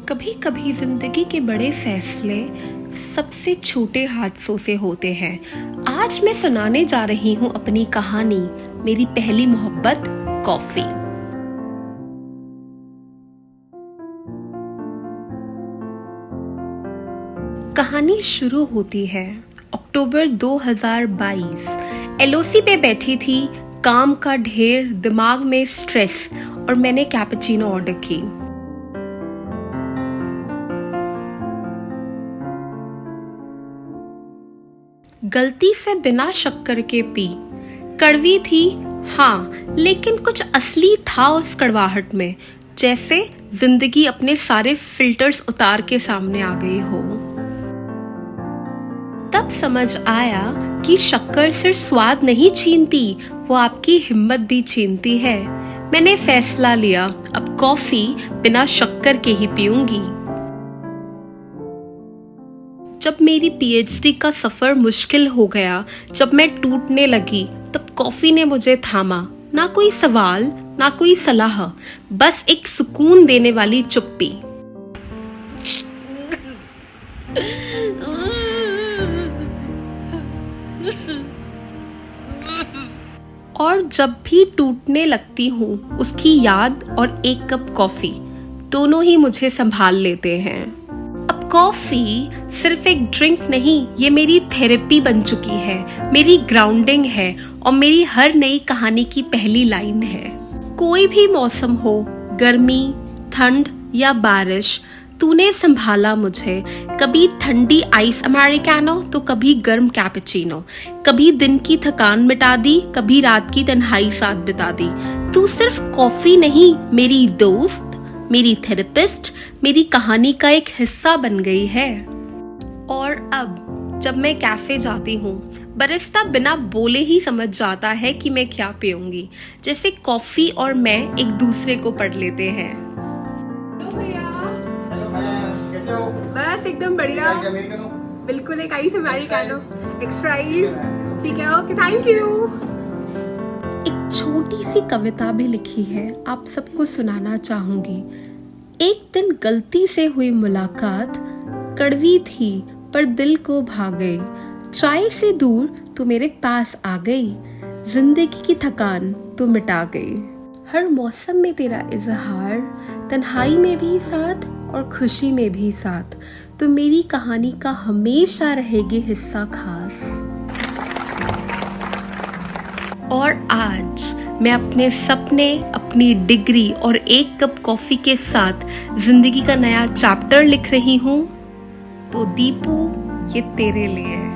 कभी कभी जिंदगी के बड़े फैसले सबसे छोटे हादसों से होते हैं। आज मैं सुनाने जा रही हूँ अपनी कहानी, मेरी पहली मोहब्बत कॉफी। कहानी शुरू होती है अक्टूबर 2022। एलओसी पे बैठी थी, काम का ढेर, दिमाग में स्ट्रेस, और मैंने कैपुचिनो ऑर्डर की। गलती से बिना शक्कर के पी। कड़वी थी हाँ, लेकिन कुछ असली था उस कड़वाहट में, जैसे जिंदगी अपने सारे फिल्टर्स उतार के सामने आ गई हो। तब समझ आया कि शक्कर सिर्फ स्वाद नहीं छीनती, वो आपकी हिम्मत भी छीनती है। मैंने फैसला लिया, अब कॉफी बिना शक्कर के ही पीऊंगी। जब मेरी पीएचडी का सफर मुश्किल हो गया, जब मैं टूटने लगी, तब कॉफी ने मुझे थामा। ना कोई सवाल, ना कोई सलाह, बस एक सुकून देने वाली चुप्पी। और जब भी टूटने लगती हूँ, उसकी याद और एक कप कॉफी, दोनों ही मुझे संभाल लेते हैं। अब कॉफी सिर्फ एक ड्रिंक नहीं, ये मेरी थेरेपी बन चुकी है, मेरी ग्राउंडिंग है और मेरी हर नई कहानी की पहली लाइन है। कोई भी मौसम हो, गर्मी, ठंड या बारिश, तूने संभाला मुझे। कभी ठंडी आइस अमेरिकानो तो कभी गर्म कैपुचिनो, कभी दिन की थकान मिटा दी, कभी रात की तन्हाई साथ बिता दी। तू सिर्फ कॉफी नहीं, मेरी दोस्त, मेरी थेरेपिस्ट, मेरी कहानी का एक हिस्सा बन गई है। और अब जब मैं कैफे जाती हूँ, बरिस्ता बिना बोले ही समझ जाता है कि मैं क्या पीऊंगी, जैसे कॉफी और मैं एक दूसरे को पढ़ लेते हैं। बस एकदम बढ़िया, बिल्कुल एक आइस अमेरिकानो, एक्स्ट्रा आइस। ठीक है, ओके, थैंक यू। एक छोटी सी कविता भी लिखी है, आप सबको सुनाना चाहूंगी। एक दिन गलती से हुई मुलाकात, कड़वी थी पर दिल को भा गई। चाय से दूर तू मेरे पास आ गई, जिंदगी की थकान तू मिटा गई। हर मौसम में तेरा इजहार, तन्हाई में भी साथ और खुशी में भी साथ, तो मेरी कहानी का हमेशा रहेगी हिस्सा खास। और आज मैं अपने सपने, अपनी डिग्री और एक कप कॉफी के साथ जिंदगी का नया चैप्टर लिख रही हूँ। तो दीपू, ये तेरे लिए है।